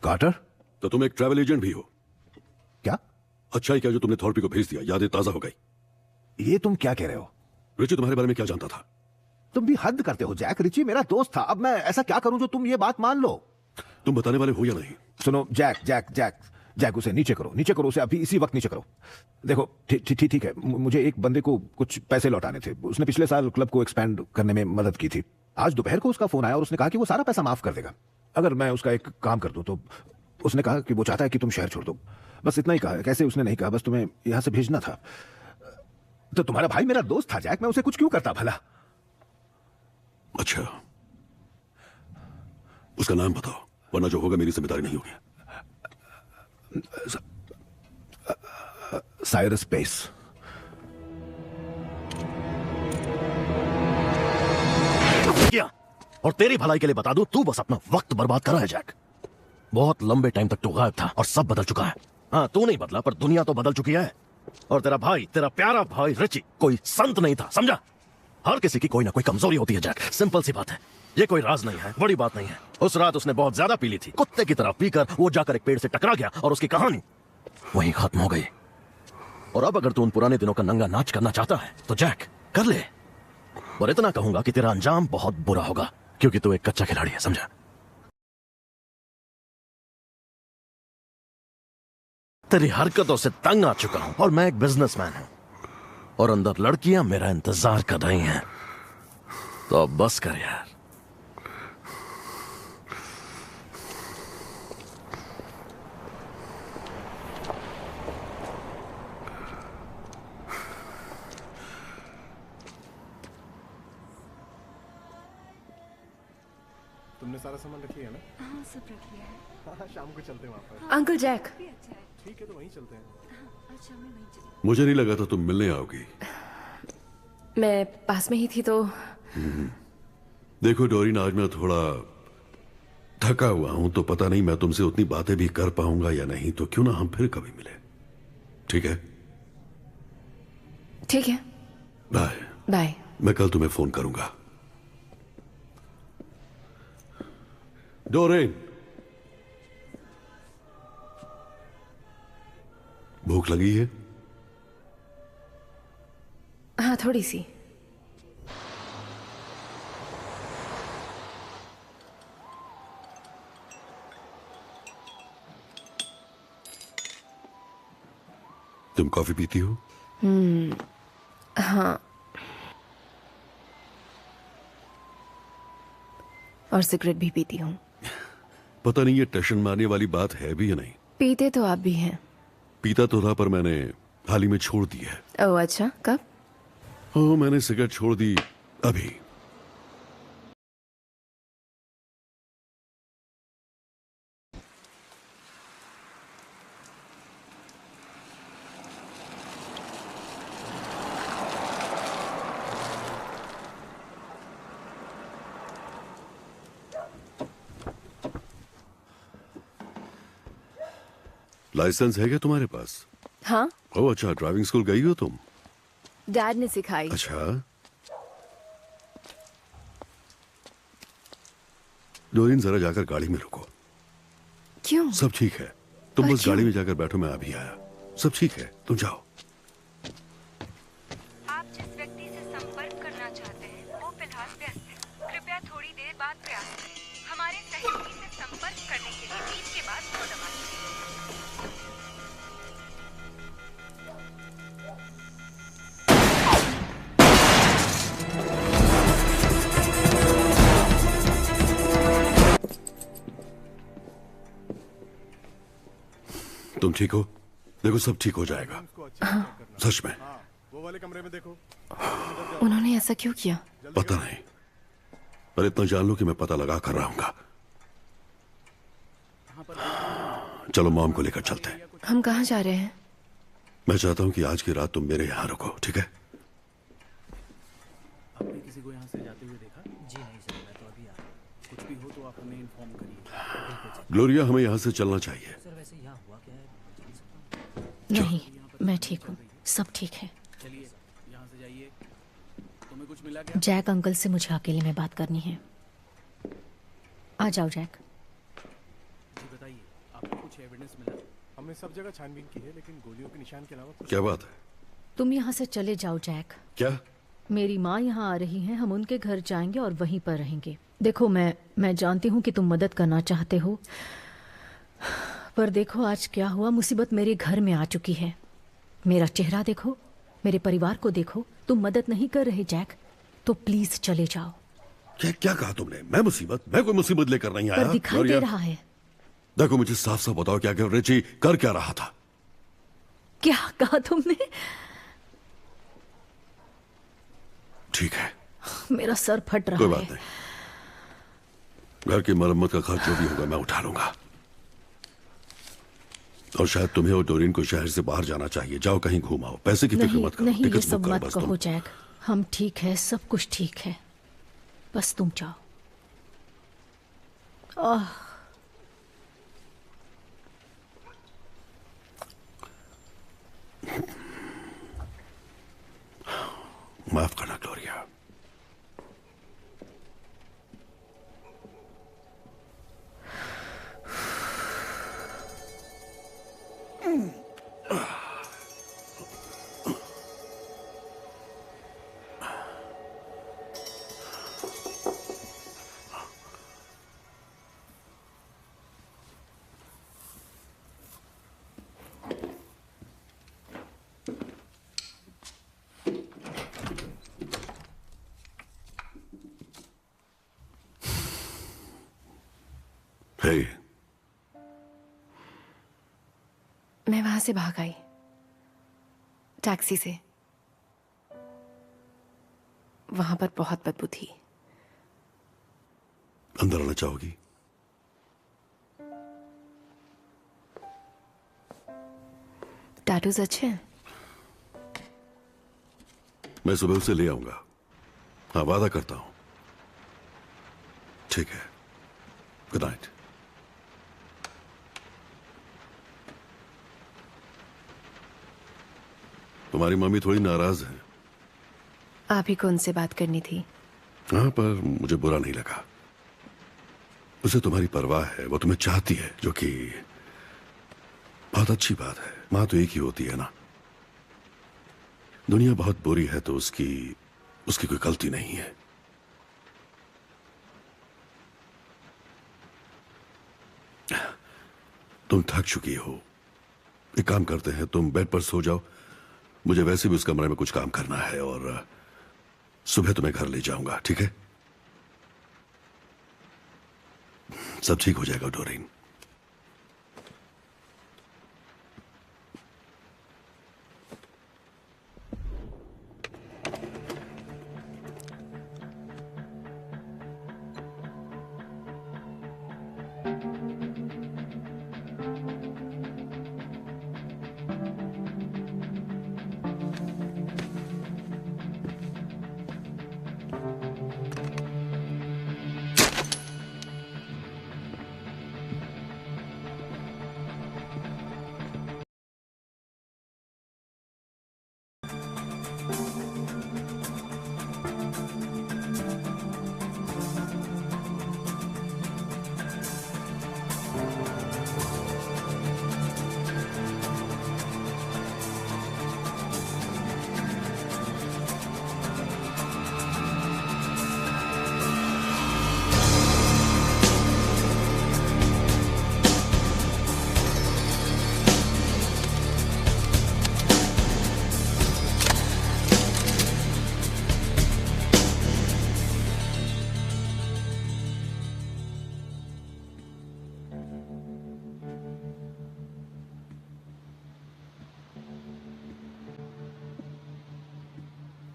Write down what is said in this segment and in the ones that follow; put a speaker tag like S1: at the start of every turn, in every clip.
S1: Quarter?
S2: तो तुम एक ट्रैवल एजेंट भी हो?
S1: क्या?
S2: अच्छा ही क्या जो तुमने थॉर्पी को भेज दिया, यादें ताजा हो गई।
S1: ये तुम क्या कह रहे हो?
S2: रिची तुम्हारे बारे में क्या जानता था?
S1: तुम भी हद करते हो जैक। रिची मेरा दोस्त था। अब मैं ऐसा क्या करूं जो तुम ये बात मान लो?
S2: तुम बताने वाले हो या नहीं?
S1: सुनो जैक जैक जैक जैक, उसे नीचे करो उसे अभी इसी वक्त नीचे करो। देखो ठीक है, मुझे एक बंदे को कुछ पैसे लौटाने थे। उसने पिछले साल क्लब को एक्सपैंड करने में मदद की थी। आज दोपहर को उसका फोन आया और उसने कहा कि वो सारा पैसा माफ कर देगा अगर मैं उसका एक काम कर दूं। तो उसने कहा कि वो चाहता है कि तुम शहर छोड़ दो। बस इतना ही कहा। कैसे उसने नहीं कहा, बस तुम्हें यहां से भेजना था। तो तुम्हारा भाई मेरा दोस्त था जैक, मैं उसे कुछ क्यों करता भला?
S2: अच्छा, उसका नाम बताओ, वरना जो होगा मेरी जिम्मेदारी नहीं होगी।
S1: Cyrus Pace.
S3: क्या? और तेरी भलाई के लिए बता दूं, तू बस अपना वक्त बर्बाद कर रहा है जैक। बहुत लंबे टाइम तक तू गायब था और सब बदल चुका है। हाँ, तू नहीं बदला पर दुनिया तो बदल चुकी है। और तेरा भाई, तेरा प्यारा भाई रिची कोई संत नहीं था, समझा? हर किसी की कोई ना कोई कमजोरी होती है जैक, सिंपल सी बात है। ये कोई राज नहीं है, बड़ी बात नहीं है। उस रात उसने बहुत ज्यादा पी ली थी, कुत्ते की तरह पीकर वो जाकर एक पेड़ से टकरा गया और उसकी कहानी वहीं खत्म हो गई। और अब अगर तू उन पुराने दिनों का नंगा नाच करना चाहता है तो जैक कर ले। और इतना कहूंगा कि तेरा अंजाम बहुत बुरा होगा, क्योंकि तू एक कच्चा खिलाड़ी है, समझा? तेरी हरकतों से तंग आ चुका हूं और मैं एक बिजनेसमैन हूं और अंदर लड़कियां मेरा इंतजार कर रही हैं। तो अब बस कर यार।
S4: तुमने सारा सामान रख लिया ना?
S5: हाँ, सब रख लिया है।
S4: हाँ, शाम को चलते हैं वहाँ पर।
S5: Uncle Jack.
S4: ठीक है, तो वहीं चलते हैं।
S5: अच्छा, मैं वहीं चली।
S2: मुझे नहीं लगा था तुम मिलने आओगी।
S5: मैं पास में ही थी तो।
S2: देखो डोरिन, आज मैं थोड़ा थका हुआ हूं, तो पता नहीं मैं तुमसे उतनी बातें भी कर पाऊंगा या नहीं। तो क्यों ना हम फिर कभी मिले, ठीक है?
S5: ठीक है,
S2: बाय।
S5: बाय।
S2: मैं कल तुम्हें फोन करूंगा। डोरेन, भूख लगी है?
S5: हाँ, थोड़ी सी।
S2: तुम कॉफी पीती हो?
S5: हाँ, और सिगरेट भी पीती हूँ।
S2: पता नहीं ये टशन मारने वाली बात है भी या नहीं।
S5: पीते तो आप भी हैं।
S2: पीता तो था, पर मैंने हाल ही में छोड़ दी है।
S5: ओह अच्छा, कब?
S2: हाँ, मैंने सिगरेट छोड़ दी अभी। लाइसेंस है क्या तुम्हारे पास?
S5: हाँ,
S2: ओह अच्छा, ड्राइविंग स्कूल गई हो तुम?
S5: डैड ने सिखाई।
S2: अच्छा। डोरिन, जरा जाकर गाड़ी में रुको।
S5: क्यों?
S2: सब ठीक है, तुम
S5: पर
S2: बस
S5: क्यों?
S2: गाड़ी में जाकर बैठो, मैं अभी आया। सब ठीक है, तुम जाओ।
S6: आप जिस व्यक्ति से संपर्क करना चाहते हैं वो फिलहाल व्यस्त है। कृपया थोड़ी देर बाद प्रयास करें। हमारे सहयोगी से संपर्क करने के लिए 20 के बाद 2 दबाएं।
S2: तुम ठीक हो? देखो सब ठीक हो जाएगा, सच में।
S4: वो वाले कमरे में देखो।
S5: उन्होंने ऐसा क्यों किया?
S2: पता नहीं, पर इतना जान लो कि मैं पता लगा कर रहूंगा। चलो मॉम को लेकर चलते हैं।
S5: हम कहाँ जा रहे हैं?
S2: मैं चाहता हूं कि आज की रात तुम मेरे यहां रुको, ठीक है?
S7: आपने किसी को यहाँ से जाते हुए देखा? जी नहीं सर, मैं तो अभी आया। कुछ भी हो तो आप हमें इन्फॉर्म करिए।
S2: ग्लोरिया, हमें यहां से चलना चाहिए।
S7: सर वैसे यहाँ हुआ क्या है, मुझे नहीं सकता।
S8: नहीं, मैं ठीक हूँ, सब ठीक है।
S7: चलिए यहाँ से जाइए। तुम्हें कुछ मिला क्या?
S8: जैक अंकल से मुझे अकेले में बात करनी है। आ जाओ जैक।
S7: जी बताइए। एविडेंस मिला?
S4: हमने सब जगह छानबीन की है, लेकिन गोलियों के निशान के अलावा कुछ
S2: क्या बात है?
S8: तुम यहाँ से चले जाओ जैक।
S2: क्या?
S8: मेरी माँ यहाँ आ रही हैं, हम उनके घर जाएंगे और वहीं पर रहेंगे। देखो मैं जानती हूँ कि तुम मदद करना चाहते हो, पर देखो आज क्या हुआ। मुसीबत मेरे घर में आ चुकी है। मेरा चेहरा देखो, मेरे परिवार को देखो। तुम मदद नहीं कर रहे जैक, तो प्लीज चले जाओ।
S2: क्या कहा तुमने? मैं मुसीबत? मैं कोई मुसीबत लेकर नहीं आया।
S8: पर दिखाई दे रहा है।
S2: देखो मुझे साफ साफ बताओ, क्या रिची कर क्या रहा था?
S8: क्या कहा तुमने?
S2: ठीक है,
S8: मेरा सर फट रहा
S2: कोई
S8: है।
S2: बात नहीं। घर की मरम्मत का खर्च जो भी होगा मैं उठा लूंगा। और शायद तुम्हें और डोरिन को शहर से बाहर जाना चाहिए। जाओ कहीं घूमाओ, पैसे की फिक्र मत करो।
S8: नहीं, ये
S2: टिकट
S8: सब
S2: बुक करो
S8: मत
S2: बस
S8: कहो
S2: तुम।
S8: जैक। हम ठीक है, सब कुछ ठीक है, बस तुम जाओ।
S2: माफ करना ग्लोरिया। हे,
S5: मैं वहां से भाग आई, टैक्सी से। वहां पर बहुत बदबू थी।
S2: अंदर आना चाहोगी?
S5: टैटूज अच्छे हैं।
S2: मैं सुबह उसे ले आऊंगा। हाँ, वादा करता हूं। ठीक है, गुड नाइट। तुम्हारी मम्मी थोड़ी नाराज है।
S5: आप ही को उनसे बात करनी थी।
S2: हाँ, पर मुझे बुरा नहीं लगा। उसे तुम्हारी परवाह है, वो तुम्हें चाहती है, जो कि बहुत अच्छी बात है। मां तो एक ही होती है ना। दुनिया बहुत बुरी है तो उसकी कोई गलती नहीं है। तुम थक चुकी हो। एक काम करते हैं, तुम बेड पर सो जाओ। मुझे वैसे भी उस कमरे में कुछ काम करना है और सुबह तुम्हें घर ले जाऊंगा, ठीक है? सब ठीक हो जाएगा डोरिन।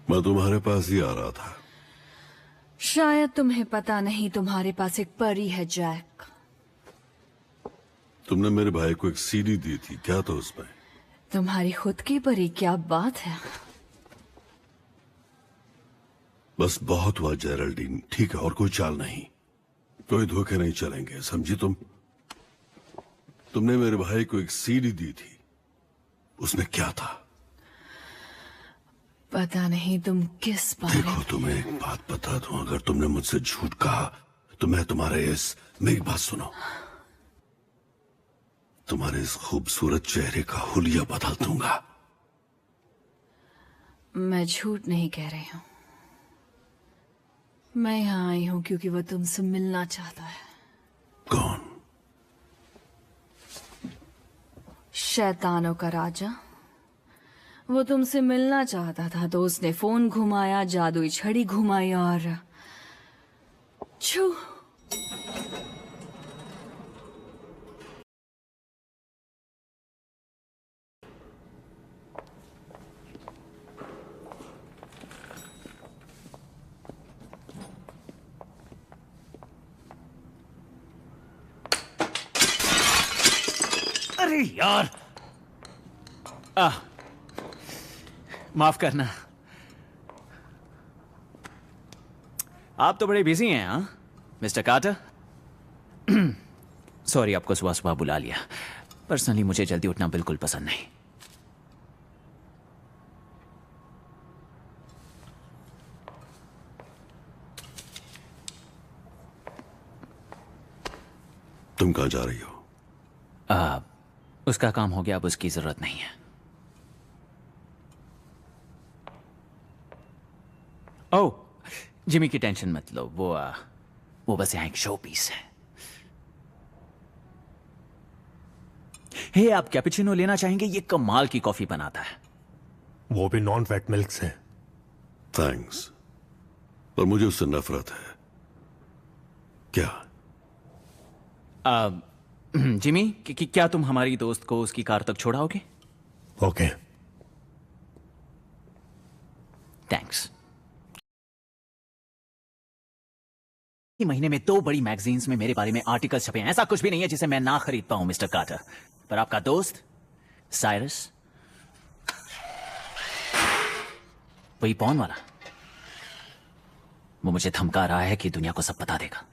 S2: मैं तुम्हारे पास ही आ रहा था।
S9: शायद तुम्हें पता नहीं, तुम्हारे पास एक परी है जैक।
S2: तुमने मेरे भाई को एक सीडी दी थी, क्या था उसमें?
S9: तुम्हारी खुद की परी? क्या बात है।
S2: बस बहुत हुआ जेरल्डीन, ठीक है? और कोई चाल नहीं, कोई धोखे नहीं चलेंगे, समझी तुम? तुमने मेरे भाई को एक सीडी दी थी, उसमें क्या था?
S9: पता नहीं तुम किस बारे
S2: देखो, तुम्हें एक बात बता दूं, अगर तुमने मुझसे झूठ कहा तो मैं तुम्हारे मेरी बात सुनो, तुम्हारे इस खूबसूरत चेहरे का हुलिया बदल दूंगा।
S9: मैं झूठ नहीं कह रही हूं। मैं यहाँ आई हूं क्योंकि वो तुमसे मिलना चाहता है।
S2: कौन?
S9: शैतानों का राजा। वो तुमसे मिलना चाहता था तो उसने फोन घुमाया, जादुई छड़ी घुमाई और छू।
S7: अरे यार, माफ करना। आप तो बड़े बिजी हैं, हाँ मिस्टर कार्टर? सॉरी, आपको सुबह सुबह बुला लिया। पर्सनली मुझे जल्दी उठना बिल्कुल पसंद नहीं।
S2: तुम कहां जा रही हो?
S7: उसका काम हो गया, अब उसकी जरूरत नहीं है। ओह, जिमी की टेंशन मत लो, वो बस यहाँ एक शो पीस है। हे, आप कैपुचिनो लेना चाहेंगे? ये कमाल की कॉफी बनाता है।
S4: वो भी नॉन फैट मिल्क से।
S2: थैंक्स, पर मुझे उससे नफरत है। क्या?
S7: जिमी, क्या तुम हमारी दोस्त को उसकी कार तक छोड़ाओगे?
S4: ओके।
S7: थैंक्स। महीने में 2 बड़ी मैगजीन्स में मेरे बारे में आर्टिकल छपे हैं। ऐसा कुछ भी नहीं है जिसे मैं ना खरीद पाऊं मिस्टर कार्टर। पर आपका दोस्त साइरस, वही पॉन वाला, वो मुझे धमका रहा है कि दुनिया को सब बता देगा,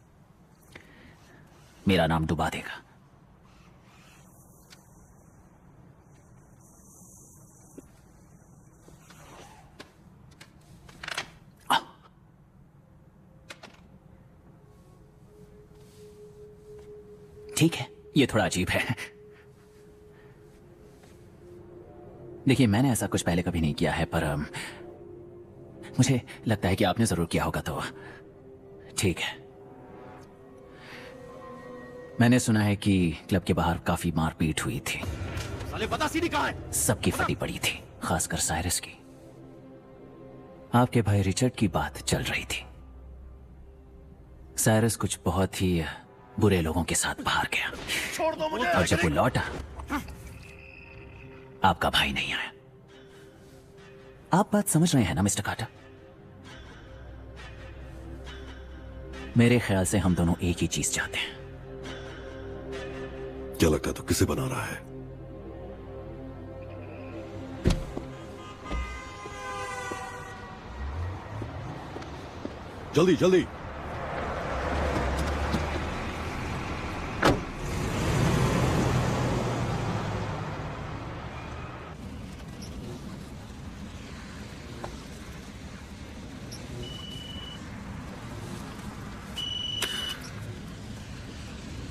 S7: मेरा नाम डुबा देगा। ठीक है, ये थोड़ा अजीब है। देखिए, मैंने ऐसा कुछ पहले कभी नहीं किया है, पर मुझे लगता है कि आपने जरूर किया होगा, तो ठीक है। मैंने सुना है कि क्लब के बाहर काफी मारपीट हुई थी।
S3: साले बता सीधी कहां है?
S7: सबकी फटी पड़ी थी, खासकर साइरस की। आपके भाई रिचर्ड की बात चल रही थी। साइरस कुछ बहुत ही बुरे लोगों के साथ बाहर गया,
S3: छोड़ दो मुझे।
S7: और जब वो लौटा, आपका भाई नहीं आया। आप बात समझ रहे हैं ना मिस्टर कार्टर? मेरे ख्याल से हम दोनों एक ही चीज चाहते हैं।
S2: क्या लगता है तो किसे बना रहा है? जल्दी जल्दी।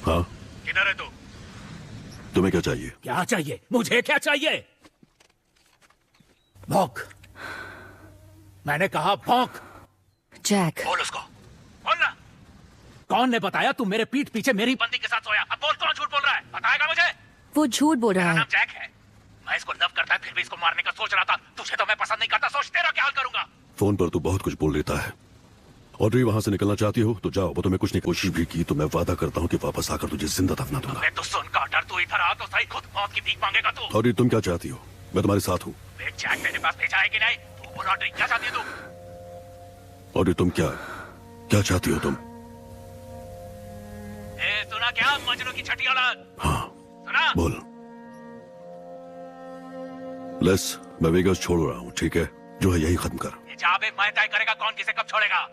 S2: हाँ,
S3: किधर है तू?
S2: तुम्हें क्या चाहिए?
S3: क्या चाहिए? मुझे क्या चाहिए? भौंक। मैंने कहा भौंक।
S9: जैक,
S3: बोल उसको। बोल ना। कौन ने बताया तू मेरे पीठ पीछे मेरी बंदी के साथ सोया? अब बोल, कौन झूठ बोल रहा है? बताएगा मुझे?
S9: वो झूठ बोल रहा
S3: मेरा
S9: है।
S3: नाम जैक है। मैं इसको लव करता है, फिर भी इसको मारने का सोच रहा था। तुझे तो मैं पसंद नहीं करता, सोच तेरा क्या हाल करूंगा।
S2: फोन पर तू बहुत कुछ बोल लेता है। ऑड्री वहां से निकलना चाहती हो तो जाओ, वो तुम्हें कुछ नहीं कोशिश भी की तो मैं वादा करता हूँ कि वापस आकर तुझे जिंदा दफना दूंगा।
S3: मैं तो सुन कार्टर, तू इधर आ तो सही, खुद मौत की भीख मांगेगा तू।
S2: ऑड्री, तुम क्या चाहती हो? मैं तुम्हारे साथ हूँ।
S3: देख जैक, तेरे पास भेजा है कि नहीं? तू बोल ऑड्री, क्या चाहती है तू?
S2: ऑड्री, तुम क्या क्या चाहती हो तुम?
S3: सुना क्या मजनू की छठी औलाद?
S2: हाँ,
S3: सुना?
S2: बोल। लेस, मैं वेगास छोड़ रहा हूँ, ठीक है? जो है यही खत्म कर।
S3: ये जाबे मैं तय करेगा कौन किसे कब छोड़ेगा।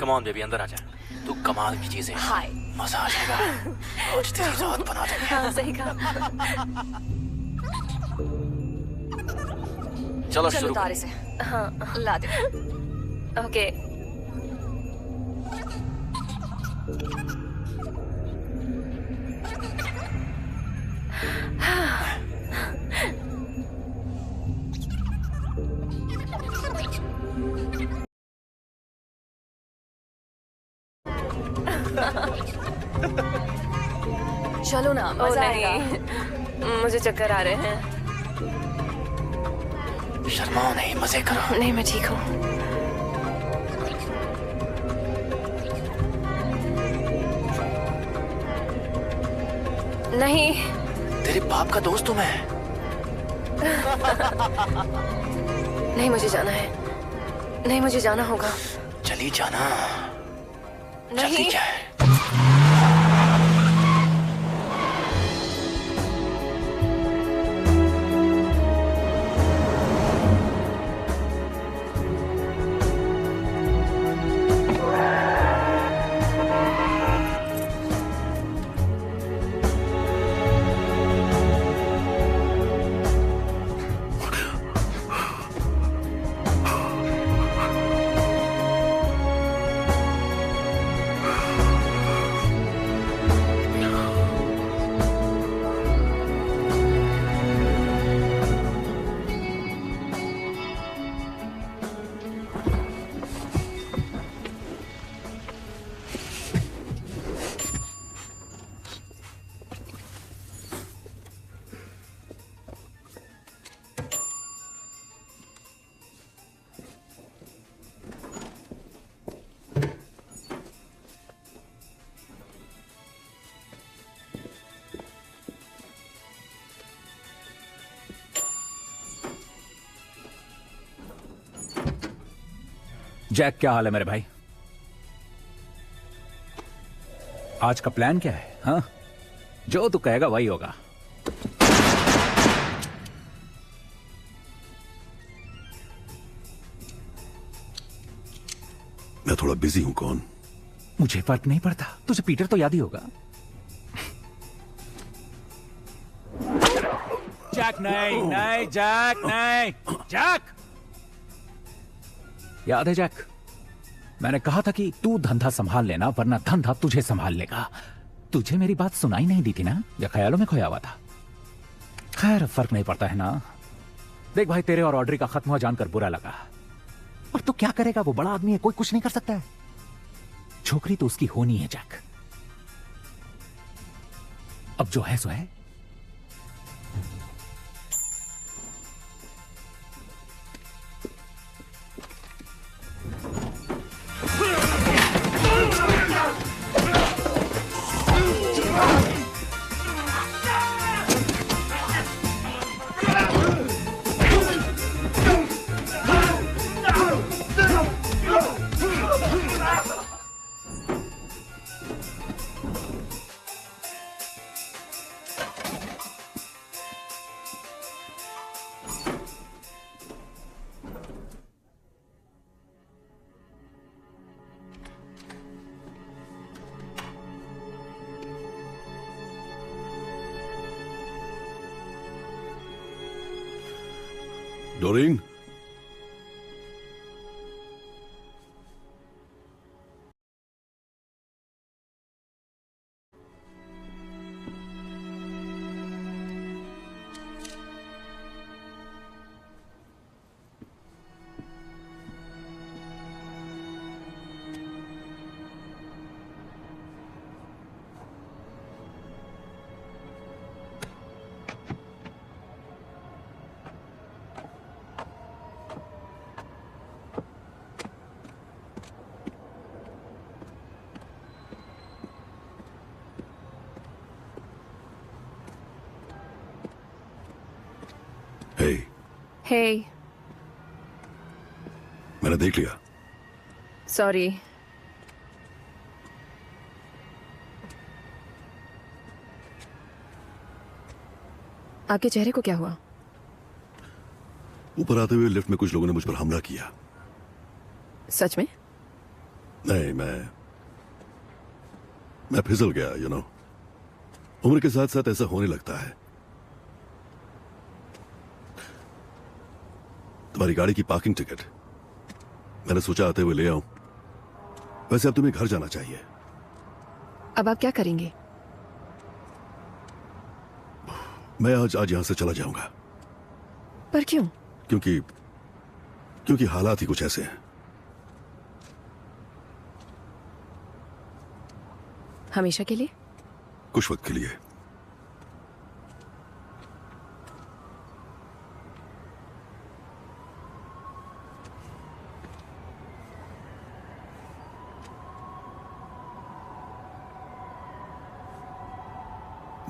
S7: कम ऑन बेबी, अंदर आ जा। तू कमाल की चीज है।
S5: हाय।
S7: मजा आ जाएगा। आज तेरी रात बना देंगे।
S5: हाँ, सही कहा।
S7: चलो
S5: चलो
S7: शुरू
S5: तारे
S7: करें।
S5: से। हाँ, ला दे। ओके। चलो ना, मजा आएगा। मुझे चक्कर आ रहे हैं।
S7: शर्माओ नहीं, मजे करो।
S5: नहीं, मैं ठीक हूँ। नहीं।
S7: तेरे बाप का दोस्त हूँ मैं।
S5: नहीं, मुझे जाना है। नहीं, मुझे जाना होगा।
S7: चली जाना।
S5: नहीं।
S7: जल्दी जाए।
S10: जैक, क्या हाल है मेरे भाई? आज का प्लान क्या है? हाँ, जो तू कहेगा वही होगा।
S2: मैं थोड़ा बिजी हूं। कौन?
S10: मुझे फर्क नहीं पड़ता, तुझे पीटर तो याद ही होगा। जैक नहीं, नहीं जैक, नहीं जैक। याद है जैक, मैंने कहा था कि तू धंधा संभाल लेना वरना धंधा तुझे संभाल लेगा। तुझे मेरी बात सुनाई नहीं दी थी ना, या ख्यालों में खोया हुआ था? खैर, फर्क नहीं पड़ता है ना। देख भाई, तेरे और ऑड्री का खत्म हुआ जानकर बुरा लगा, और तू क्या करेगा? वो बड़ा आदमी है, कोई कुछ नहीं कर सकता है। छोकरी तो उसकी होनी है जैक। अब जो है सो है।
S2: डोरीन,
S5: हे।
S2: मैंने देख लिया।
S5: सॉरी। आपके चेहरे को क्या हुआ?
S2: ऊपर आते हुए लिफ्ट में कुछ लोगों ने मुझ पर हमला किया।
S5: सच में?
S2: नहीं, मैं फिसल गया, उम्र के साथ साथ ऐसा होने लगता है। तुम्हारी गाड़ी की पार्किंग टिकट मैंने सोचा आते हुए ले आऊं। वैसे अब तुम्हें घर जाना चाहिए।
S5: अब आप क्या करेंगे?
S2: मैं आज यहां से चला जाऊंगा।
S5: पर क्यों?
S2: क्योंकि हालात ही कुछ ऐसे हैं।
S5: हमेशा के लिए?
S2: कुछ वक्त के लिए।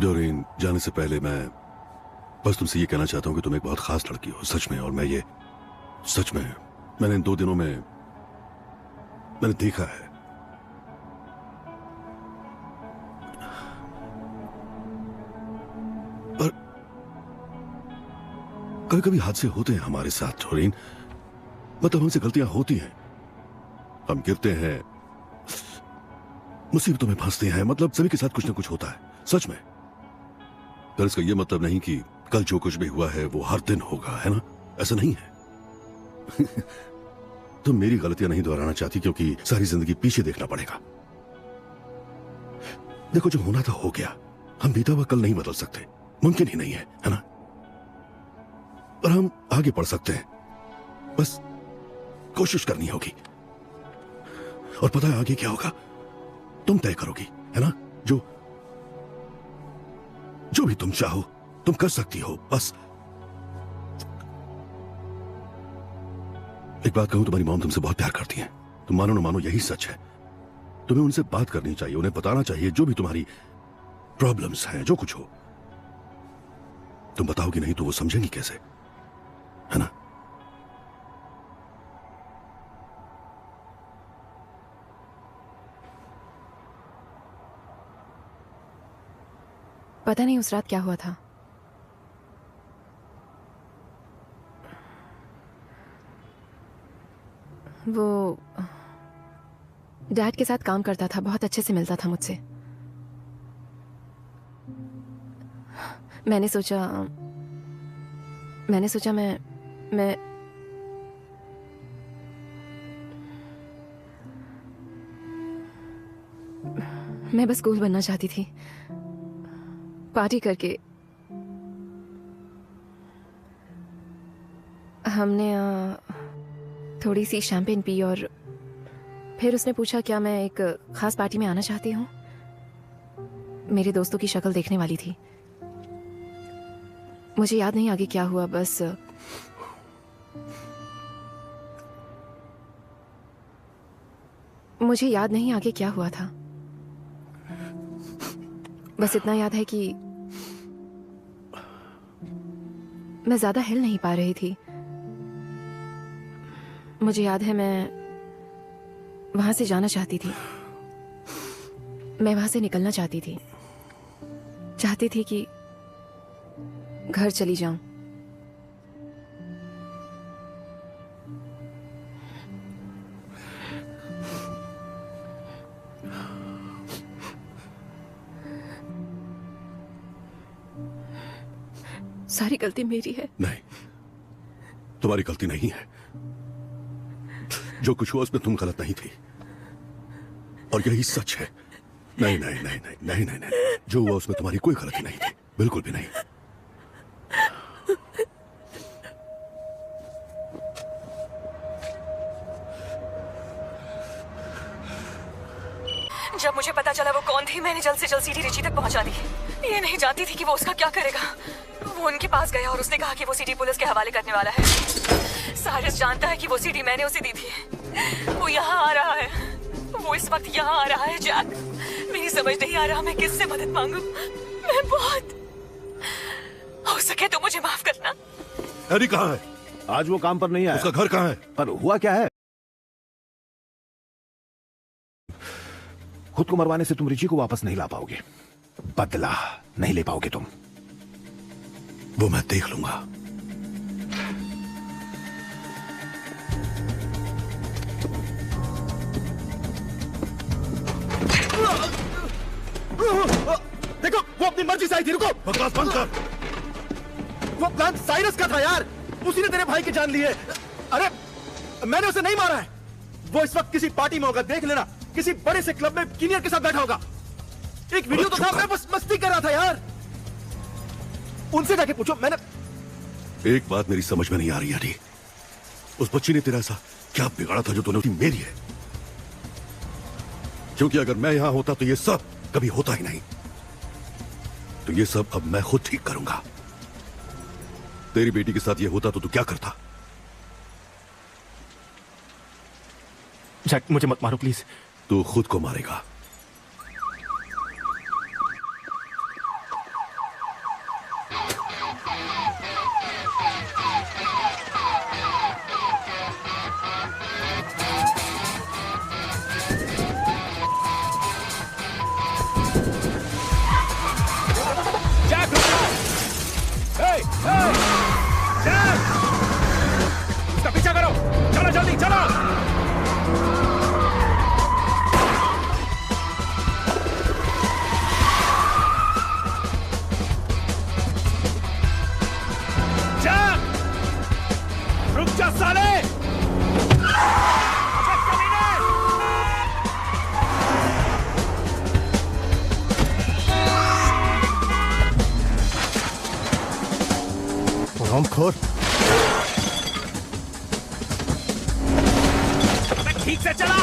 S2: डोरीन, जाने से पहले मैं बस तुमसे ये कहना चाहता हूं कि तुम एक बहुत खास लड़की हो, सच में। और मैंने इन 2 दिनों में मैंने देखा है। पर कभी कभी हादसे होते हैं हमारे साथ डोरीन। मतलब हमसे गलतियां होती हैं, हम गिरते हैं, मुसीबतों में फंसते हैं। मतलब सभी के साथ कुछ ना कुछ होता है, सच में। पर इसका यह मतलब नहीं कि कल जो कुछ भी हुआ है वो हर दिन होगा, है ना? ऐसा नहीं है। तुम मेरी गलतियां नहीं दोहराना चाहती क्योंकि सारी जिंदगी पीछे देखना पड़ेगा। देखो, जो होना था हो गया। हम बीता हुआ कल नहीं बदल सकते, मुमकिन ही नहीं है ना? पर हम आगे बढ़ सकते हैं, बस कोशिश करनी होगी। और पता है आगे क्या होगा? तुम तय करोगी, है ना? जो भी तुम चाहो तुम कर सकती हो। बस एक बात कहूं, तुम्हारी मॉम तुमसे बहुत प्यार करती हैं। तुम मानो ना मानो यही सच है। तुम्हें उनसे बात करनी चाहिए, उन्हें बताना चाहिए जो भी तुम्हारी प्रॉब्लम्स हैं, जो कुछ हो। तुम बताओगी नहीं तो वो समझेंगी कैसे, है ना?
S5: पता नहीं उस रात क्या हुआ था। वो डैड के साथ काम करता था, बहुत अच्छे से मिलता था मुझसे। मैंने सोचा मैं बस कूल बनना चाहती थी, पार्टी करके। हमने थोड़ी सी शैंपेन पी और फिर उसने पूछा क्या मैं एक खास पार्टी में आना चाहती हूँ। मेरे दोस्तों की शक्ल देखने वाली थी। मुझे याद नहीं आगे क्या हुआ, बस मुझे याद नहीं आगे क्या हुआ था। बस इतना याद है कि मैं ज्यादा हिल नहीं पा रही थी। मुझे याद है मैं वहां से जाना चाहती थी, मैं वहां से निकलना चाहती थी कि घर चली जाऊं। सारी गलती मेरी है।
S2: नहीं, तुम्हारी गलती नहीं है। जो कुछ हुआ उसमें तुम गलत नहीं थी, और यही सच है। नहीं नहीं नहीं नहीं नहीं नहीं नहीं, जो हुआ उसमें तुम्हारी कोई गलती नहीं थी, बिल्कुल भी नहीं।
S9: जब मुझे पता चला वो कौन थी, मैंने जल्द से जल्द सीडी रिची तक पहुंचा दी। ये नहीं जानती थी कि वो उसका क्या करेगा। वो उनके पास गया और उसने कहा कि वो सीडी पुलिस के हवाले करने वाला है। सारिस जानता है कि वो सीडी मैंने उसे दी थी। वो यहाँ आ रहा है, वो इस वक्त यहाँ आ रहा है। जैक, मेरी समझ नहीं आ रहा मैं किससे मदद मांगू। मैं बहुत, हो सके तो मुझे माफ करना।
S2: हैरी कहाँ है?
S1: आज वो काम पर नहीं आया।
S2: उसका घर कहाँ है?
S1: पर हुआ क्या है? खुद को मरवाने से तुम रिची को वापस नहीं ला पाओगे, बदला नहीं ले पाओगे तुम।
S2: वो मैं देख लूंगा।
S3: अपनी मर्जी से आई थी। रुको,
S2: बकवास बंद कर।
S3: वो प्लान साइरस का था यार, उसी ने तेरे भाई की जान ली है। अरे मैंने उसे नहीं मारा है, वो इस वक्त किसी पार्टी में होगा, देख लेना, किसी बड़े से क्लब में कीनियर के साथ बैठा होगा। एक वीडियो तो था, मैं बस मस्ती कर रहा था यार। उनसे जाके पूछो। मैंने
S2: एक बात मेरी समझ में नहीं आ रही है, उस बच्ची ने तेरा ऐसा क्या बिगाड़ा था जो तूने उसकी मेरी है? क्योंकि अगर मैं यहां होता तो ये सब कभी होता ही नहीं। तो ये सब अब मैं खुद ठीक करूंगा। तेरी बेटी के साथ ये होता तो तू क्या करता?
S3: जैक, मुझे मत मारो प्लीज।
S2: तू खुद को मारेगा।
S10: इसका पीछा करो, चलो जल्दी चलो। रुक जा साले।
S3: रामखोर,
S10: ठीक से चला।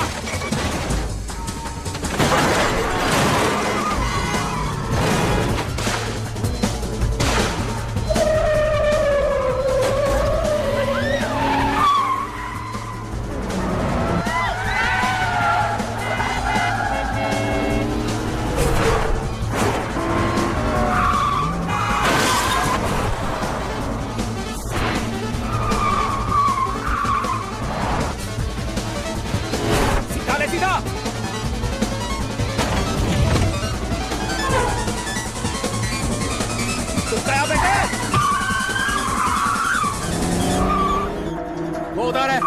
S10: वो उधर है।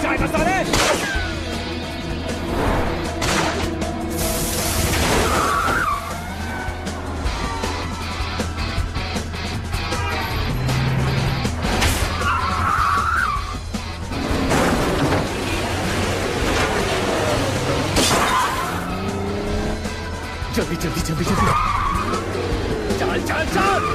S10: जाएगा साले।
S3: जल्दी जल्दी जल्दी जल्दी,
S10: चल चल चल।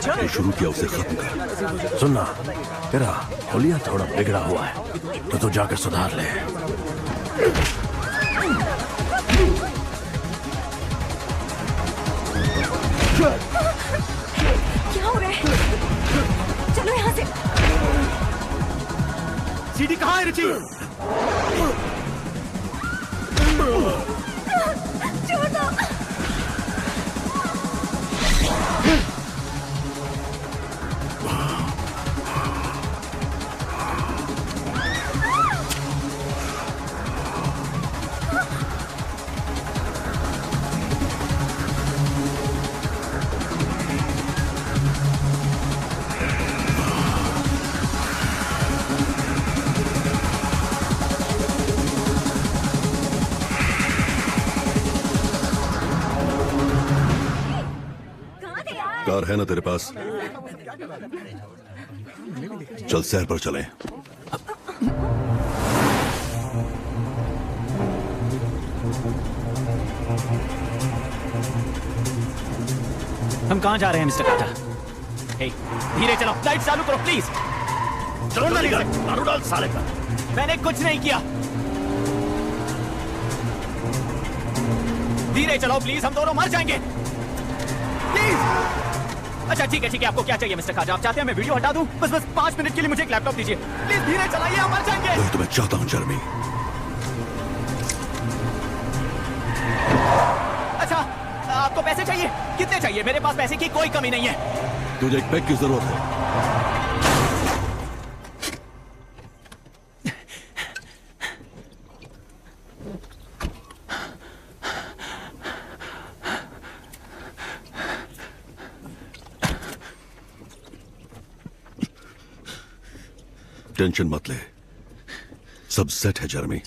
S2: जो शुरू किया उसे खत्म कर।
S3: सुनना, तेरा होलिया थोड़ा बिगड़ा हुआ है तो तू जाकर सुधार ले।
S9: क्या हो रहा है? चलो यहाँ से।
S3: सीडी कहाँ है रिची?
S9: छोड़ दो।
S2: कार है ना तेरे पास? चल सैर पर चलें।
S7: हम कहाँ जा रहे हैं मिस्टर काटा? हे, धीरे चलो, लाइट चालू करो प्लीज।
S3: चलो दारू डाल साले का।
S7: मैंने कुछ नहीं किया। धीरे चलो प्लीज, हम दोनों मर जाएंगे प्लीज। अच्छा ठीक है, आपको क्या चाहिए मिस्टर काटा? आप चाहते हैं मैं वीडियो हटा दूं? बस 5 मिनट के लिए मुझे एक लैपटॉप दीजिए प्लीज। धीरे चलाइए, हम मर जाएंगे।
S2: वही तो मैं चाहता हूं जर्मी।
S7: अच्छा, आपको पैसे चाहिए? कितने चाहिए? मेरे पास पैसे की कोई कमी नहीं है।
S2: तुझे एक पैक की जरूरत है। टेंशन मत ले, सब सेट है जर्मी।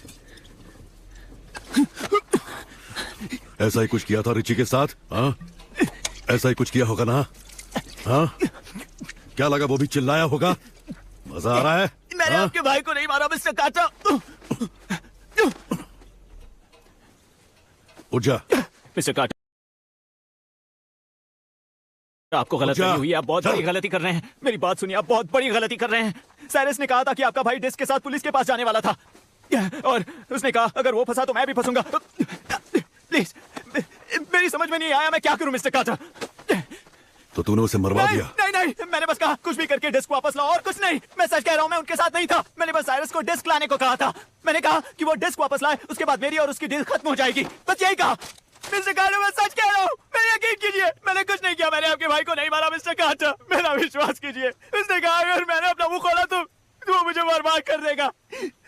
S2: ऐसा ही कुछ किया था रिची के साथ? हाँ, ऐसा ही कुछ किया होगा ना? हाँ, क्या लगा वो भी चिल्लाया होगा? मजा आ रहा है?
S7: मैंने आपके भाई को नहीं मारा मिस्टर काटा।
S2: उठ जा
S7: मिस्टर काटा, आपको गलत नहीं हुई, आप बहुत बड़ी गलती कर रहे हैं। मेरी बात सुनिए, आप बहुत बड़ी गलती कर रहे हैं। साइरस ने कहा था कि आपका भाई डिस्क के साथ पुलिस के पास जाने वाला था, और उसने कहा अगर वो फंसा तो मैं भी फंसूंगा। प्लीज, मेरी समझ में नहीं आया मैं क्या करूं मिस्टर काटा।
S2: तो तूने उसे मरवा दिया?
S7: नहीं, मैंने बस कहा कुछ भी करके डिस्क वापस लाओ, और कुछ नहीं। मैं सच कह रहा हूं, मैं उनके साथ नहीं था। मैंने बस साइरस को डिस्क लाने को कहा था। मैंने कहा कि वो डिस्क वापस लाए, उसके बाद मेरी और उसकी डील खत्म हो जाएगी, बस यही कहा। मिस्टर काटा, मैं सच कह रहा हूँ, मेरी यकीन कीजिए, मैंने कुछ नहीं किया। मैंने आपके भाई को नहीं मारा मिस्टर काटा, मेरा विश्वास कीजिए। उसने कहा अगर मैंने अपना मुंह खोला तो वो मुझे बर्बाद कर देगा,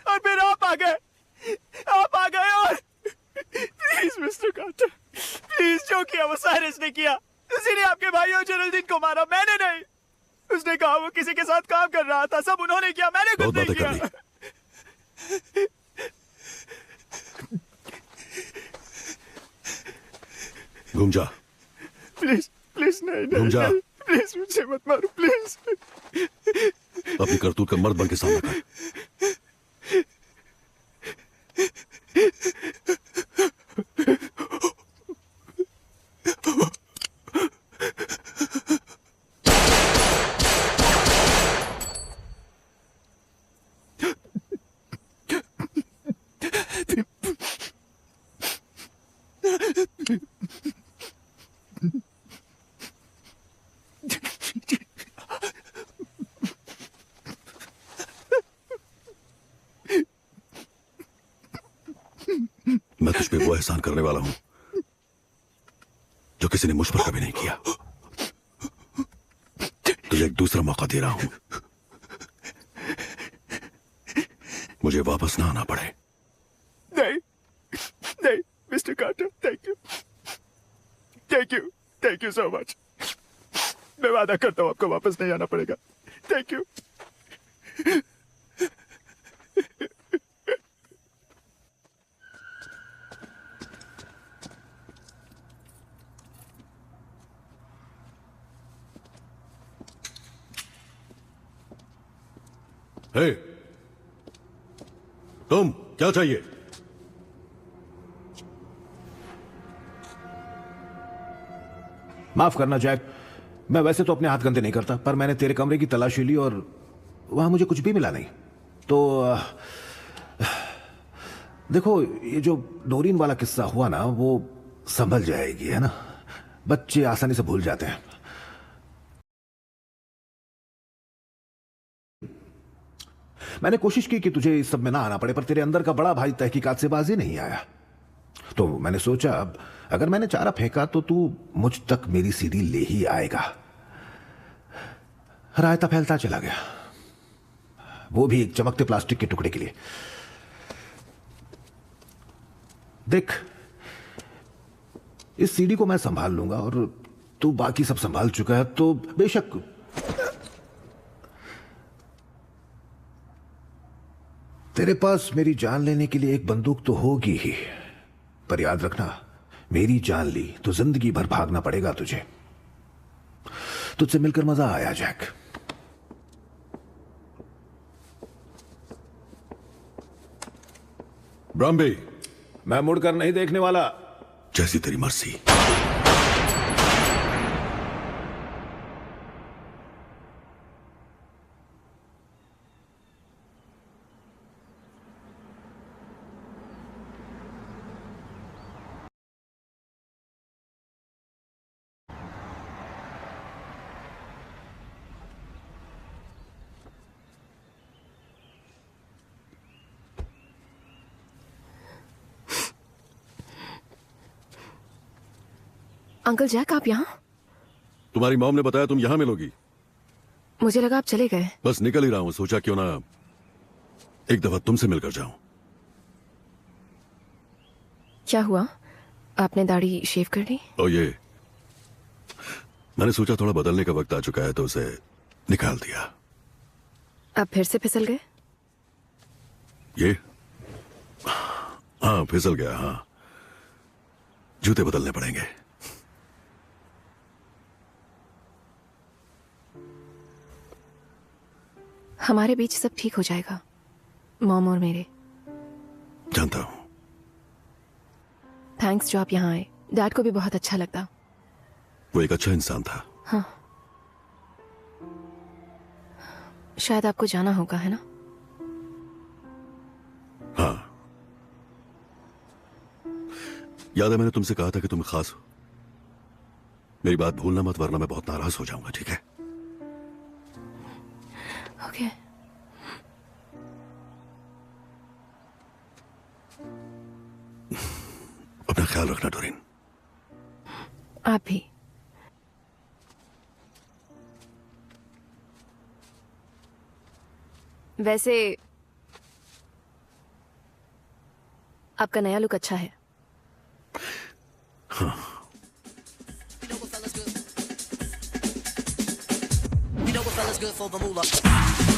S7: और फिर आप आ गए और प्लीज मिस्टर काटा, प्लीज, जो किया वो साइरस ने किया। उसी ने आपके भाई और जरल्डीन को मारा, मैंने नहीं। उसने कहा वो किसी के साथ काम कर रहा था, सब उन्होंने किया, मैंने कुछ नहीं किया।
S2: घूम जा
S7: प्लीज, नहीं,
S2: घूम जा।
S7: प्लीज मुझे मत मारो प्लीज।
S2: अपनी करतूत का मर्द बन के सामने कर। मैं तुझ पे वो एहसान करने वाला हूं जो किसी ने मुझ पर कभी नहीं किया। तुझे एक दूसरा मौका दे रहा हूं, मुझे वापस ना आना पड़े।
S7: नहीं मिस्टर काटा, थैंक यू सो मच। मैं वादा करता हूं आपको वापस नहीं आना पड़ेगा। Thank you.
S2: हे, तुम क्या चाहिए?
S1: माफ करना जैक, मैं वैसे तो अपने हाथ गंदे नहीं करता, पर मैंने तेरे कमरे की तलाशी ली और वहां मुझे कुछ भी मिला नहीं। तो देखो, ये जो नोरीन वाला किस्सा हुआ ना, वो संभल जाएगी, है ना? बच्चे आसानी से भूल जाते हैं। मैंने कोशिश की कि तुझे इस सब में ना आना पड़े, पर तेरे अंदर का बड़ा भाई तहकीकात से बाजी नहीं आया। तो मैंने सोचा अब अगर मैंने चारा फेंका तो तू मुझ तक मेरी सीडी ले ही आएगा। रायता फैलता चला गया, वो भी एक चमकते प्लास्टिक के टुकड़े के लिए। देख, इस सीडी को मैं संभाल लूंगा और तू बाकी सब संभाल चुका है, तो बेशक तेरे पास मेरी जान लेने के लिए एक बंदूक तो होगी ही, पर याद रखना, मेरी जान ली तो जिंदगी भर भागना पड़ेगा तुझे। तुझसे मिलकर मजा आया जैक।
S2: ब्राम्बे,
S1: मैं मुड़कर नहीं देखने वाला।
S2: जैसी तेरी मर्जी।
S5: अंकल जैक, आप यहाँ?
S2: तुम्हारी मॉम ने बताया तुम यहां मिलोगी।
S5: मुझे लगा आप चले गए।
S2: बस निकल ही रहा हूं, सोचा क्यों ना एक दफा तुमसे मिलकर जाऊं।
S5: क्या हुआ? आपने दाढ़ी शेव कर ली?
S2: ओ ये मैंने सोचा थोड़ा बदलने का वक्त आ चुका है तो उसे निकाल दिया।
S5: अब फिर से फिसल गए?
S2: ये हाँ, फिसल गया। हाँ, जूते बदलने पड़ेंगे।
S5: हमारे बीच सब ठीक हो जाएगा, मॉम और मेरे।
S2: जानता हूं।
S5: थैंक्स जो आप यहाँ आए। डैड को भी बहुत अच्छा लगता।
S2: वो एक अच्छा इंसान था।
S5: हाँ, शायद आपको जाना होगा, है ना?
S2: हाँ, याद है मैंने तुमसे कहा था कि तुम खास हो। मेरी बात भूलना मत, वरना मैं बहुत नाराज हो जाऊंगा। ठीक है?
S5: ओके।
S2: अपना ख्याल रखना डोरिन।
S5: आप भी। वैसे आपका नया लुक अच्छा है।
S2: हाँ।
S11: You know what fella's good for the moolah.